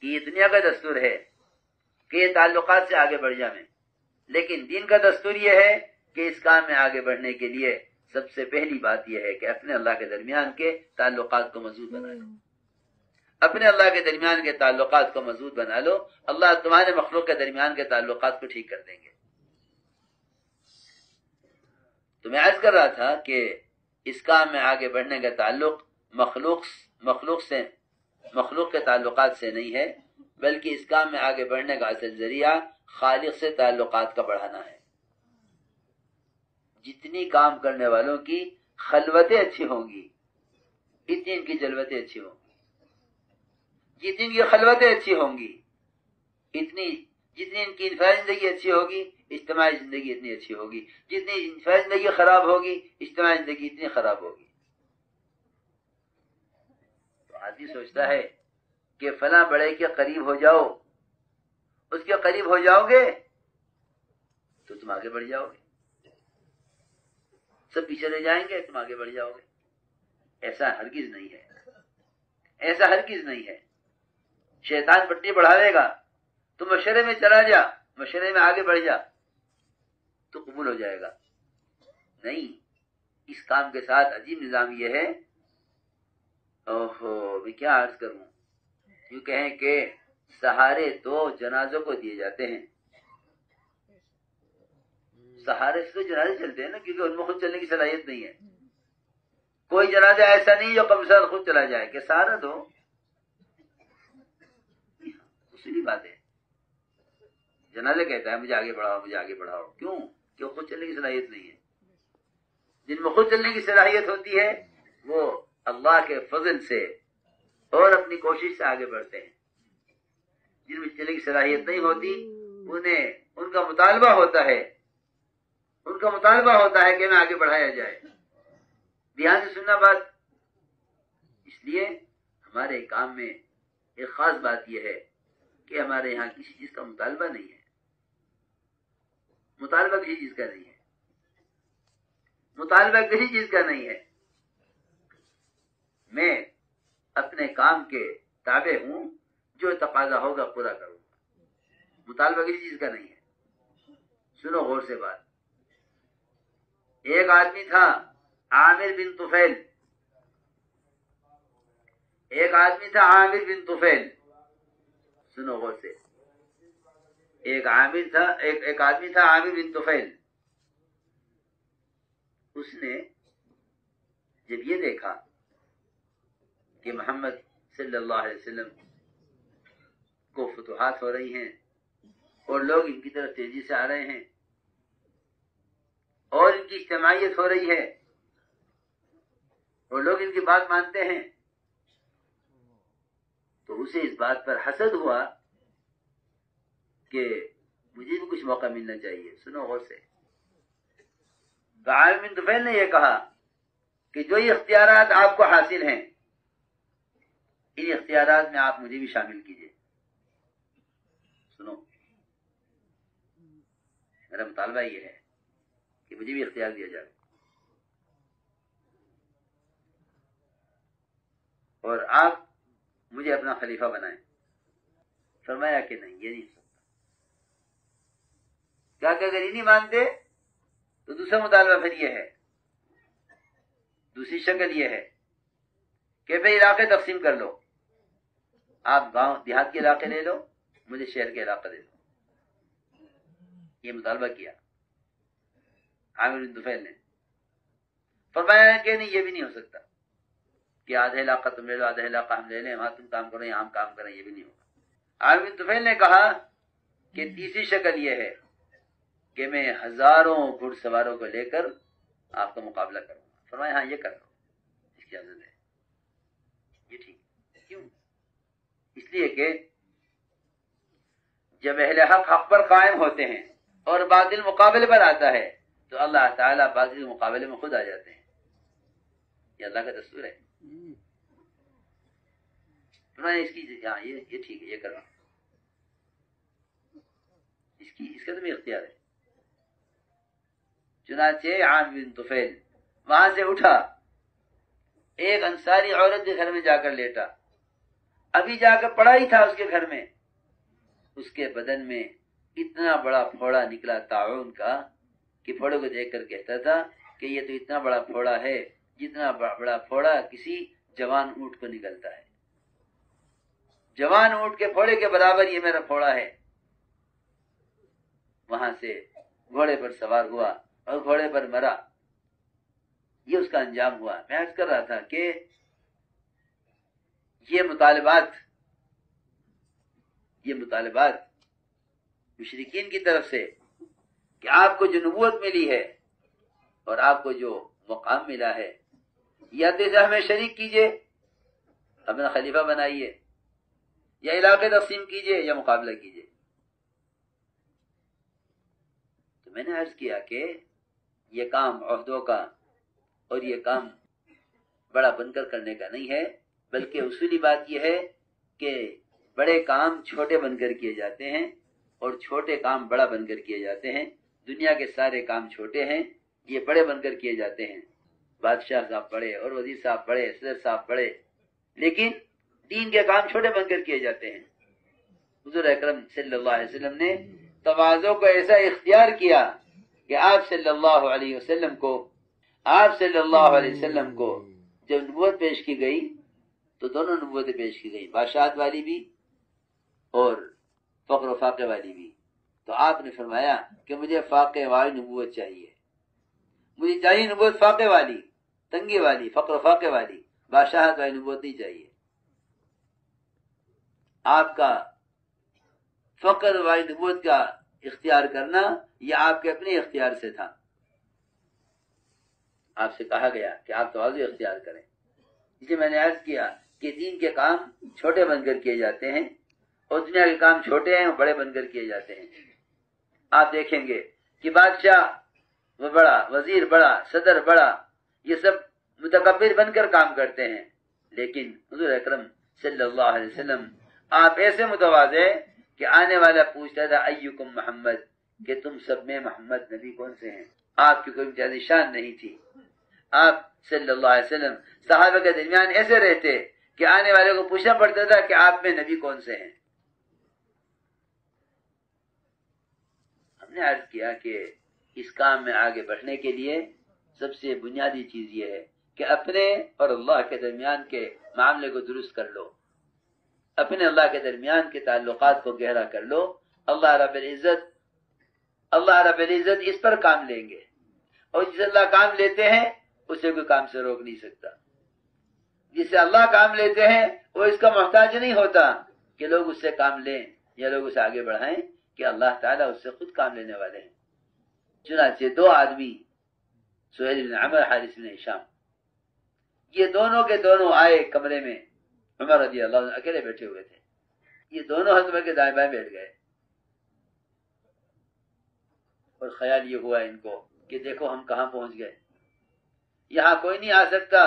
کہ یہ دنیا کا دستور ہے کہ یہ تعلقات سے آگے بڑھ جائیں، لیکن دین کا دستور یہ ہے کہ اس کام میں آگے بڑھنے کے لیے سب سے پہلی بات یہ ہے کہ اپنے اللہ کے درمیان کے تعلقات کو مضبوط بنا لو، اپنے اللہ کے درمیان کے تعلقات کو مضبوط بنا لو، اللہ تمہارے مخلوق کے درمیان کے تعلقات کو ٹھیک کر دیں گے۔ تو میں عرض کر رہا تھا کہ اس کام میں آگے بڑھنے کا تعلق مخلوق کے تعلقات سے نہیں ہے، بلکہ اس کام میں آگے بڑھنے کا اصل ذریعہ خالق سے تعلقات کا بڑھانا ہے۔ جتنی کام کرنے والوں کی خلوتیں اچھی ہوں گی اتنی ان کی جلوتیں اچھی ہوں گی، جتنی ان کی خلوتیں اچھی ہوں گی جتنی ان کی انفرادی زندگی اچھی ہوگی اجتماعی زندگی اتنی اچھی ہوگی، جتنی انفرادی زندگی خراب ہوگی اجتماعی زندگی اتنی خراب ہوگی۔ تو آدمی سوچتا ہے کہ فلاں بڑے کے قریب ہو جاؤ، اس کے قریب ہو جاؤ گے تو تم آگے بڑھ جاؤ گے، سب پیچھے رہ جائیں گے تم آگے بڑھ جاؤ گے۔ ایسا ہرگز نہیں ہے، ایسا ہرگز نہیں ہے۔ شیطان پٹی بڑھاوے گا، تو مشورے میں چلا جا، مشورے میں آگے بڑھ جا تو قبول ہو جائے گا۔ نہیں، اس کام کے ساتھ عجیب نظام یہ ہے، میں کیا عرض کروں، یوں کہیں کہ سہارے تو جنازوں کو دیے جاتے ہیں، سہارے سے تو جنازے چلتے ہیں نا، کیونکہ ان میں خود چلنے کی صلاحیت نہیں ہے۔ کوئی جنازہ ایسا نہیں جو قبرستان خود چلا جائے کہ سہارا دو، اسی بات ہے۔ جنازہ کہتا ہے مجھے آگے بڑھاؤ، مجھے آگے بڑھاؤ، کیوں؟ کہ خود چلنے کی صلاحیت نہیں ہے۔ جن میں خود چلنے کی صلاحیت ہوتی ہے وہ اللہ کے فضل سے اور اپنی کوشش سے آگے بڑھتے ہیں۔ جن میں چلنے کی صلاحیت نہیں ہوتی ان کا مطالبہ ہوتا ہے کہ میں آگے بڑھایا جائے۔ دھیان سے سننا بات۔ اس لیے ہمارے کام میں ایک خاص بات یہ ہے کہ ہمارے یہاں کسی چیز کا مطالبہ نہیں ہے، مطالبہ کسی چیز کا نہیں ہے، مطالبہ کسی چیز کا نہیں ہے۔ میں اپنے کام کے تابع ہوں، جو تقاضا ہوگا پورا کروں گا، مطالبہ کسی چیز کا نہیں ہے۔ سنو غور سے بات۔ ایک آدمی تھا عامر بن طفیل، سنو غور سے۔ ایک آدمی تھا عامر بن طفیل۔ اس نے جب یہ دیکھا کہ محمد صلی اللہ علیہ وسلم کو فتوحات ہو رہی ہیں اور لوگ ان کی طرف تیزی سے آ رہے ہیں اور ان کی اجتماعیت ہو رہی ہے اور لوگ ان کی بات مانتے ہیں، تو اسے اس بات پر حسد ہوا کہ مجھے بھی کچھ موقع ملنا چاہیے۔ سنو غور سے۔ تو عامر بن طفیل نے یہ کہا کہ جو یہ اختیارات آپ کو حاصل ہیں ان اختیارات میں آپ مجھے بھی شامل کیجئے۔ سنو، میرا مطالبہ یہ ہے کہ مجھے بھی اختیار دیا جائے اور آپ مجھے اپنا خلیفہ بنائیں۔ فرمایا کہ نہیں، یہ نہیں ہو سکتا۔ کیا کہ اگر یہ نہیں مانتے تو دوسرا مطالبہ پھر یہ ہے، دوسری شکل یہ ہے کہ پھر علاقے تقسیم کر لو، آپ گاؤں دیہات کے علاقے لے لو، مجھے شہر کے علاقہ دے دو۔ یہ مطالبہ کیا عامر بن طفیل نے۔ فرمایا کہ نہیں، یہ بھی نہیں ہو سکتا کہ آدھا علاقہ تم لے لو، آدھا علاقہ ہم لے لیں، وہاں تم کام کرو یہاں ہم کام کریں، یہ بھی نہیں ہوگا۔ عامر بن طفیل نے کہا کہ تیسری شکل یہ ہے کہ میں ہزاروں گھڑ سواروں کو لے کر آپ کا مقابلہ کروں گا۔ فرمایا ہاں یہ کر لو، اس کی اجازت ہے، یہ ٹھیک۔ کیوں؟ اس لیے کہ جب اہل حق پر قائم ہوتے ہیں اور باطل مقابلے پر آتا ہے تو اللہ تعالیٰ باطل کے مقابلے میں خود آ جاتے ہیں۔ یہ اللہ کا دستور ہے۔ اس کی ہاں یہ ٹھیک ہے، یہ کرنا، اس کا تمہیں اختیار ہے۔ چنانچہ عامر بن طفیل وہاں سے اٹھا، ایک انصاری عورت کے گھر میں جا کر لیٹا، ابھی جا کر پڑا ہی تھا اس کے گھر میں، اس کے بدن میں اتنا بڑا پھوڑا نکلا طاعون کا کہ پھوڑے کو دیکھ کر کہتا تھا کہ یہ تو اتنا بڑا پھوڑا ہے جتنا بڑا پھوڑا کسی جوان اونٹ کو نکلتا ہے، جوان اونٹ کے پھوڑے کے برابر یہ میرا پھوڑا ہے۔ وہاں سے گھوڑے پر سوار ہوا اور گھوڑے پر مرا، یہ اس کا انجام ہوا۔ میں عرض کر رہا تھا کہ یہ مطالبات مشرکین کی طرف سے کہ آپ کو جو نبوت ملی ہے اور آپ کو جو مقام ملا ہے، یا تو اسے ہمیں شریک کیجئے، اپنا خلیفہ بنائیے، یا علاقے تقسیم کیجئے، یا مقابلہ کیجئے۔ تو میں نے عرض کیا کہ یہ کام عہدوں کا اور یہ کام بڑا بن کر کرنے کا نہیں ہے، بلکہ اصولی بات یہ ہے کہ بڑے کام چھوٹے بن کر کیے جاتے ہیں اور چھوٹے کام بڑا بن کر کیے جاتے ہیں۔ دنیا کے سارے کام چھوٹے ہیں، یہ بڑے بن کر کیے جاتے ہیں۔ بادشاہ صاحب بڑے اور وزیر صاحب بڑے، صدر صاحب بڑے، لیکن دین کے کام چھوٹے بن کر کیے جاتے ہیں۔ حضور اکرم صلی اللہ علیہ وسلم نے تواضع کو ایسا اختیار کیا کہ آپ صلی اللہ علیہ وسلم کو جب نبوت پیش کی گئی تو دونوں نبوتیں پیش کی گئی، بادشاہت والی بھی اور فقر و فاقے والی بھی۔ تو آپ نے فرمایا کہ مجھے فاقے والی نبوت چاہیے، مجھے چاہیے نبوت فاقے والی، تنگی والی، فقر و فاقے والی، بادشاہت والی نبوت نہیں چاہیے۔ آپ کا فقر والی نبوت کا اختیار کرنا یہ آپ کے اپنے اختیار سے تھا۔ آپ سے کہا گیا کہ آپ تواضع اختیار کریں، اس لیے میں نے عرض کیا کہ دین کے کام چھوٹے بن کر کیے جاتے ہیں اور دنیا کے کام چھوٹے ہیں اور بڑے بن کر کیے جاتے ہیں۔ آپ دیکھیں گے کہ بادشاہ وہ بڑا، وزیر بڑا، صدر بڑا، یہ سب متکبر بن کر کام کرتے ہیں، لیکن حضور اکرم صلی اللہ علیہ وسلم آپ ایسے متواضع کہ آنے والا پوچھتا تھا ایکم محمد، کہ تم سب میں محمد نبی کون سے ہیں؟ آپ کی کوئی امتیازی شان نہیں تھی۔ آپ صلی اللہ علیہ وسلم صحابہ کے درمیان ایسے رہتے کہ آنے والے کو پوچھنا پڑتا تھا کہ آپ میں نبی کون سے ہیں۔ ہم نے عرض کیا کہ اس کام میں آگے بڑھنے کے لیے سب سے بنیادی چیز یہ ہے کہ اپنے اور اللہ کے درمیان کے معاملے کو درست کر لو، اپنے اللہ کے درمیان کے تعلقات کو گہرا کر لو۔ اللہ رب العزت اس پر کام لیں گے، اور جسے اللہ کام لیتے ہیں اسے کوئی کام سے روک نہیں سکتا۔ جسے اللہ کام لیتے ہیں وہ اس کا محتاج نہیں ہوتا کہ لوگ اس سے کام لیں یا لوگ اسے آگے بڑھائیں، کہ اللہ تعالیٰ اس سے خود کام لینے والے ہیں۔ چنانچہ دو آدمی سہیل بن عمر، حارث بن ہشام، یہ دونوں کے دونوں آئے کمرے میں، عمر رضی اللہ عنہ اکیلے بیٹھے ہوئے تھے، یہ دونوں حضرت کے دائیں بائیں بیٹھ گئے، اور خیال یہ ہوا ان کو کہ دیکھو ہم کہاں پہنچ گئے، یہاں کوئی نہیں آ سکتا